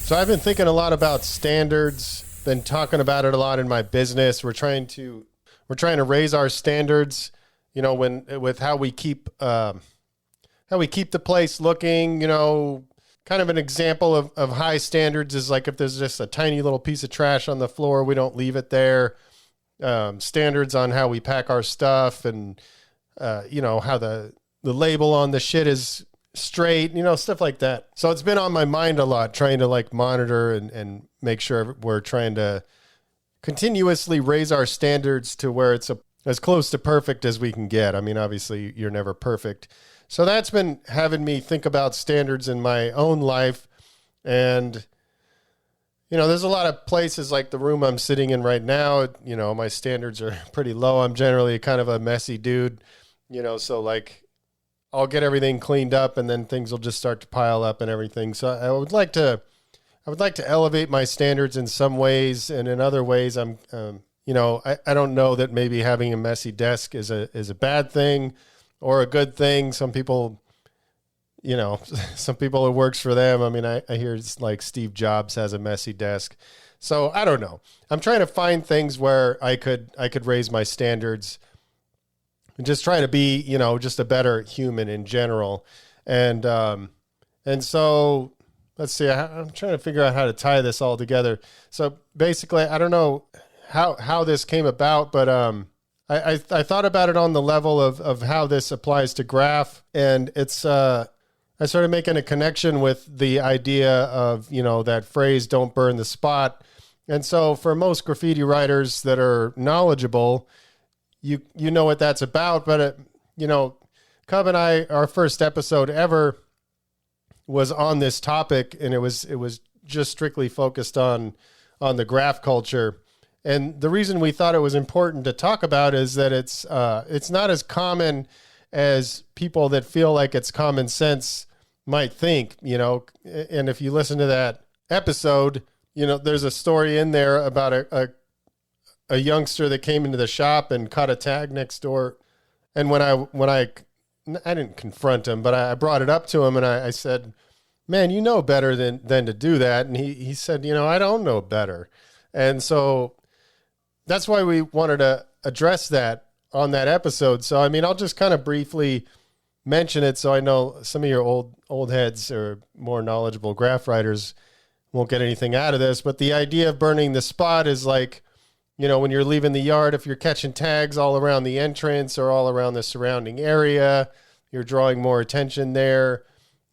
So I've been thinking a lot about standards, been talking about it a lot in my business. We're trying to raise our standards, with how we keep the place looking, kind of an example of high standards is like if there's just a tiny little piece of trash on the floor, we don't leave it there. Standards on how we pack our stuff and, how the label on the shit is straight, stuff like that. So it's been on my mind a lot, trying to like monitor and make sure we're trying to continuously raise our standards to where it's as close to perfect as we can get. I mean, obviously you're never perfect. So that's been having me think about standards in my own life. And, there's a lot of places like the room I'm sitting in right now, my standards are pretty low. I'm generally kind of a messy dude, so like I'll get everything cleaned up and then things will just start to pile up and everything. So I would like to elevate my standards in some ways, and in other ways I don't know that maybe having a messy desk is a bad thing or a good thing. Some people, it works for them. I mean, I hear it's like Steve Jobs has a messy desk. So I don't know. I'm trying to find things where I could raise my standards and just try to be, just a better human in general. And so let's see, I'm trying to figure out how to tie this all together. So basically, I don't know how this came about, but I thought about it on the level of how this applies to graph. And it's, I started making a connection with the idea of, that phrase, don't burn the spot. And so for most graffiti writers that are knowledgeable, you know what that's about, but Cub and I, our first episode ever was on this topic, and it was just strictly focused on the graph culture. And the reason we thought it was important to talk about is that it's not as common as people that feel like it's common sense might think, and if you listen to that episode, there's a story in there about a youngster that came into the shop and caught a tag next door. And when I didn't confront him, but I brought it up to him and I said, man, you know better than to do that. And he said, I don't know better. And so that's why we wanted to address that on that episode. So, I mean, I'll just kind of briefly mention it. So I know some of your old heads or more knowledgeable graph writers won't get anything out of this, but the idea of burning the spot is like, when you're leaving the yard, if you're catching tags all around the entrance or all around the surrounding area, you're drawing more attention there.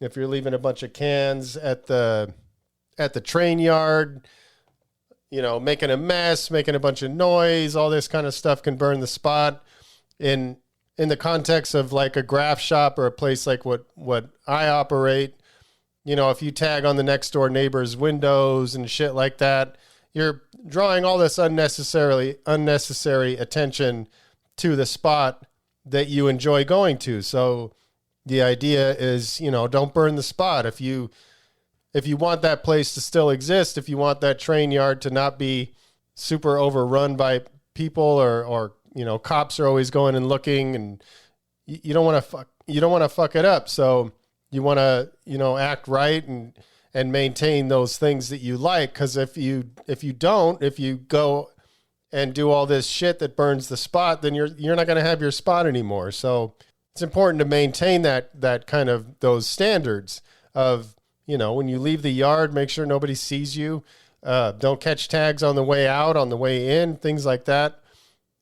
If you're leaving a bunch of cans at the train yard, making a mess, making a bunch of noise, all this kind of stuff can burn the spot. In the context of like a graph shop or a place like what I operate, if you tag on the next door neighbor's windows and shit like that, you're drawing all this unnecessary attention to the spot that you enjoy going to. So the idea is, don't burn the spot. If you want that place to still exist, if you want that train yard to not be super overrun by people or cops are always going and looking, and you don't want to fuck it up. So you want to, act right and maintain those things that you like. Cause if you go and do all this shit that burns the spot, then you're not going to have your spot anymore. So it's important to maintain that kind of those standards of, when you leave the yard, make sure nobody sees you. Don't catch tags on the way out, on the way in, things like that,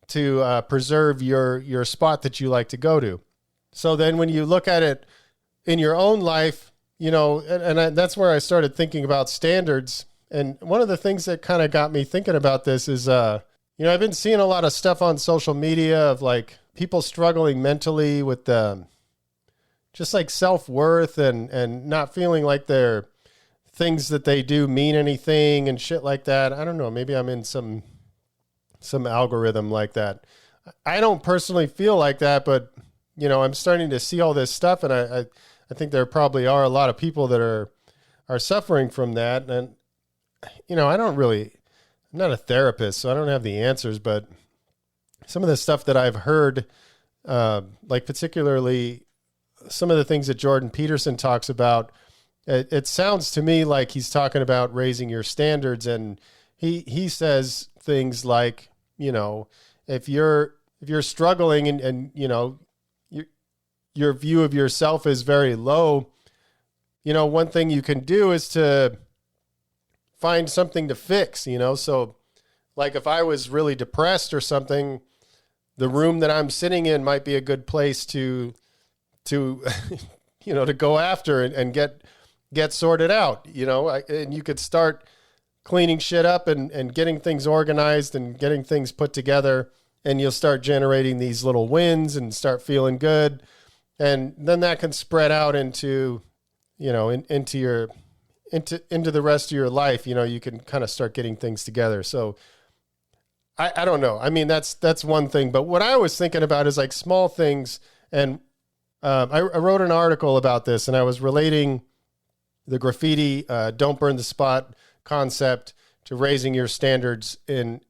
to preserve your spot that you like to go to. So then when you look at it in your own life, that's where I started thinking about standards. And one of the things that kind of got me thinking about this is, I've been seeing a lot of stuff on social media of like people struggling mentally with just like self-worth and not feeling like their things that they do mean anything and shit like that. I don't know. Maybe I'm in some algorithm like that. I don't personally feel like that, but I'm starting to see all this stuff, and I think there probably are a lot of people that are suffering from that. And, I'm not a therapist, so I don't have the answers, but some of the stuff that I've heard, like particularly some of the things that Jordan Peterson talks about it sounds to me like he's talking about raising your standards, and he says things like, you know, if you're struggling and you know, your view of yourself is very low, you know, one thing you can do is to find something to fix, you know. So like if I was really depressed or something, the room that I'm sitting in might be a good place to you know, to go after and get sorted out, you know. And you could start cleaning shit up and getting things organized and getting things put together, and you'll start generating these little wins and start feeling good. And then that can spread out into, you know, into the rest of your life. You know, you can kind of start getting things together. So I don't know. I mean, that's one thing, but what I was thinking about is like small things. And I wrote an article about this, and I was relating the graffiti, don't burn the spot concept to raising your standards in,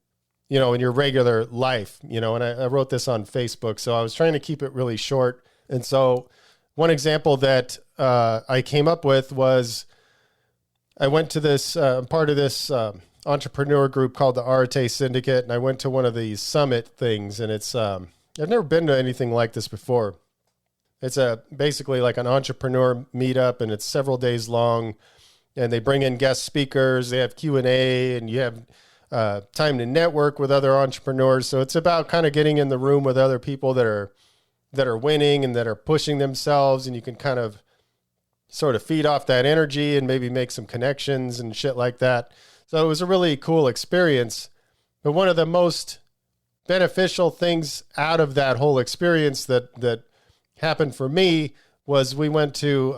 you know, in your regular life, you know. And I wrote this on Facebook, so I was trying to keep it really short. And so one example that I came up with was I went to this part of this entrepreneur group called the Arte Syndicate, and I went to one of these summit things, and it's I've never been to anything like this before. It's basically like an entrepreneur meetup, and it's several days long, and they bring in guest speakers, they have Q&A, and you have time to network with other entrepreneurs. So it's about kind of getting in the room with other people that are winning and that are pushing themselves, and you can kind of sort of feed off that energy and maybe make some connections and shit like that. So it was a really cool experience. But one of the most beneficial things out of that whole experience that happened for me was we went to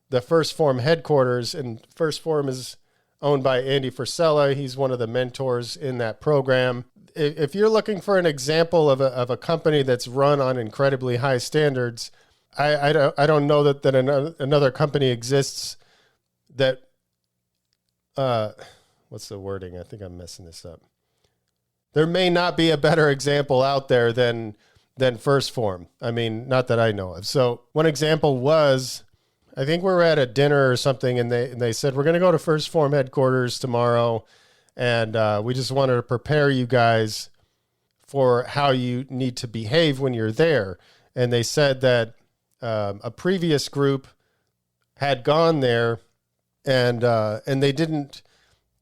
the First Form headquarters, and First Form is owned by Andy Frisella. He's one of the mentors in that program. If you're looking for an example of a company that's run on incredibly high standards, I don't know that another company exists that, what's the wording? I think I'm messing this up. There may not be a better example out there than First Form. I mean, not that I know of. So one example was, I think we were at a dinner or something, and they said, we're going to go to First Form headquarters tomorrow, and we just wanted to prepare you guys for how you need to behave when you're there. And they said that a previous group had gone there, and they didn't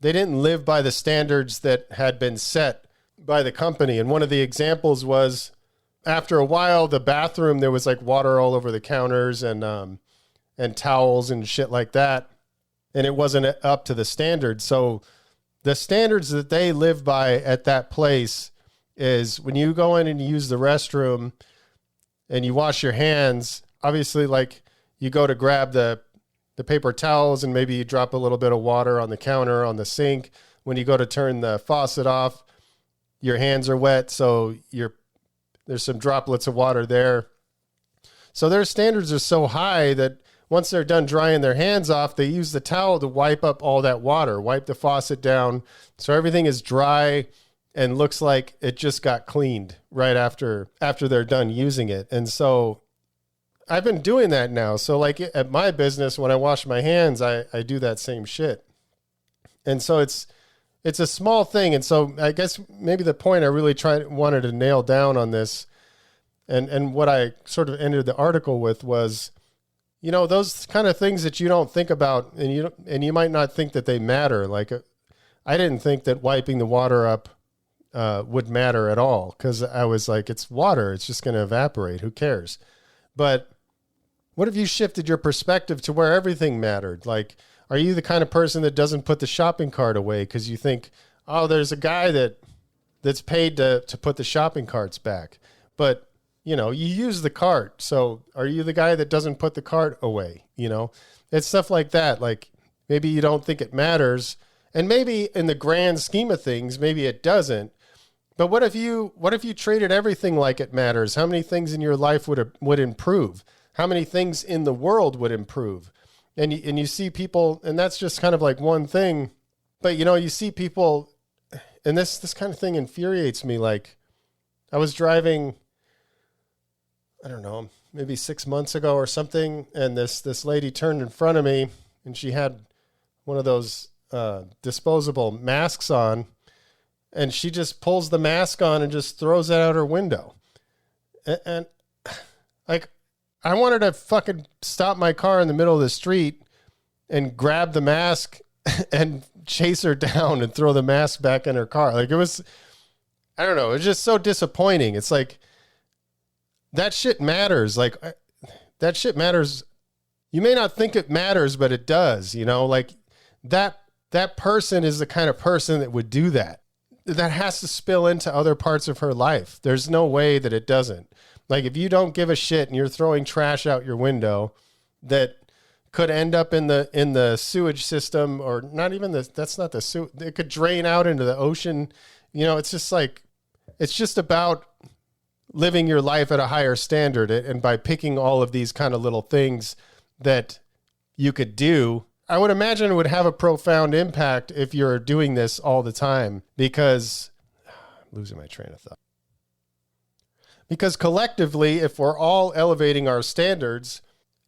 live by the standards that had been set by the company. And one of the examples was, after a while, the bathroom, there was like water all over the counters and towels and shit like that, and it wasn't up to the standards. So the standards that they live by at that place is when you go in and you use the restroom and you wash your hands, obviously, like, you go to grab the paper towels and maybe you drop a little bit of water on the counter, on the sink. When you go to turn the faucet off, your hands are wet, so there's some droplets of water there. So their standards are so high that once they're done drying their hands off, they use the towel to wipe up all that water, wipe the faucet down, so everything is dry and looks like it just got cleaned right after they're done using it. And so I've been doing that now. So like at my business, when I wash my hands, I do that same shit. And so it's a small thing. And so I guess maybe the point I really wanted to nail down on this, and what I sort of ended the article with was, you know, those kind of things that you don't think about, and you might not think that they matter. Like I didn't think that wiping the water up would matter at all, because I was like, it's water, it's just going to evaporate, who cares? But what if you shifted your perspective to where everything mattered? Like, are you the kind of person that doesn't put the shopping cart away because you think, oh, there's a guy that's paid to put the shopping carts back? But, you know, you use the cart. So are you the guy that doesn't put the cart away? You know, it's stuff like that. Like, maybe you don't think it matters, and maybe in the grand scheme of things, maybe it doesn't. But what if you treated everything like it matters? How many things in your life would improve? How many things in the world would improve? And you see people, and that's just kind of like one thing, but you know, you see people, and this kind of thing infuriates me. Like, I was driving, I don't know, maybe 6 months ago or something, and this lady turned in front of me, and she had one of those disposable masks on, and she just pulls the mask on and just throws it out her window. And like, I wanted to fucking stop my car in the middle of the street and grab the mask and chase her down and throw the mask back in her car. Like, it was, I don't know, it was just so disappointing. It's like, that shit matters. Like, that shit matters. You may not think it matters, but it does, you know, like that person is the kind of person that would do that. That has to spill into other parts of her life. There's no way that it doesn't. Like, if you don't give a shit and you're throwing trash out your window that could end up in the sewage system, or not even that's not the sewage. It could drain out into the ocean. You know, it's just like, it's just about living your life at a higher standard. And by picking all of these kind of little things that you could do, I would imagine it would have a profound impact if you're doing this all the time, because I'm losing my train of thought. Because collectively, if we're all elevating our standards,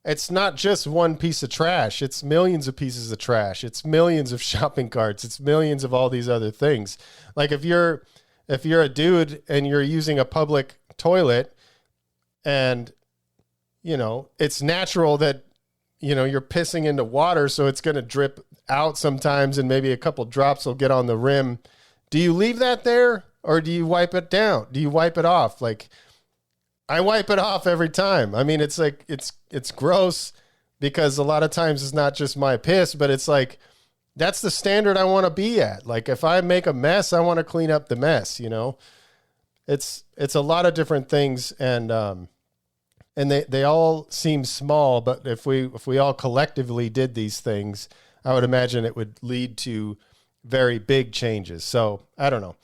it's not just one piece of trash. It's millions of pieces of trash. It's millions of shopping carts. It's millions of all these other things. Like, if you're a dude and you're using a public toilet, and, you know, it's natural that, you know, you're pissing into water, so it's going to drip out sometimes, and maybe a couple drops will get on the rim. Do you leave that there, or do you wipe it down? Do you wipe it off? Like, I wipe it off every time. I mean, it's like, it's gross, because a lot of times it's not just my piss, but it's like, that's the standard I want to be at. Like, if I make a mess, I want to clean up the mess, you know? It's a lot of different things, and they all seem small, but if we all collectively did these things, I would imagine it would lead to very big changes. So I don't know.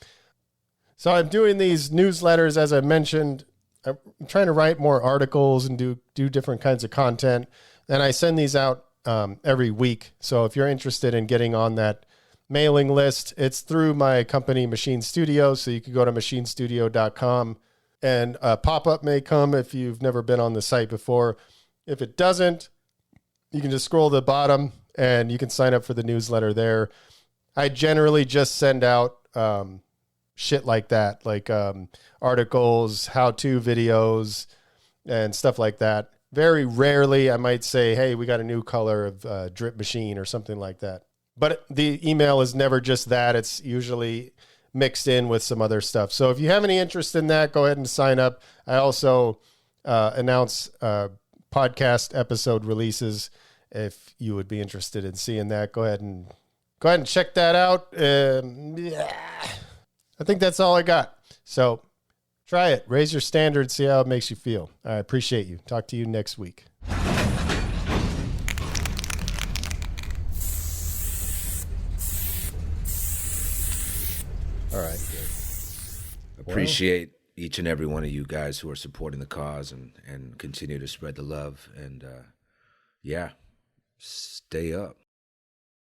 So I'm doing these newsletters, as I mentioned. I'm trying to write more articles and do different kinds of content. And I send these out every week. So if you're interested in getting on that mailing list, it's through my company, Machine Studio. So you can go to machinestudio.com, and a pop-up may come if you've never been on the site before. If it doesn't, you can just scroll to the bottom and you can sign up for the newsletter there. I generally just send out shit like that, like articles, how-to videos, and stuff like that. Very rarely I might say, hey, we got a new color of drip machine or something like that. But the email is never just that. It's usually mixed in with some other stuff. So if you have any interest in that, go ahead and sign up. I also announce podcast episode releases. If you would be interested in seeing that, go ahead and check that out. I think that's all I got. So try it. Raise your standards. See how it makes you feel. I appreciate you. Talk to you next week. All right. Good. Appreciate each and every one of you guys who are supporting the cause and continue to spread the love. And yeah, stay up.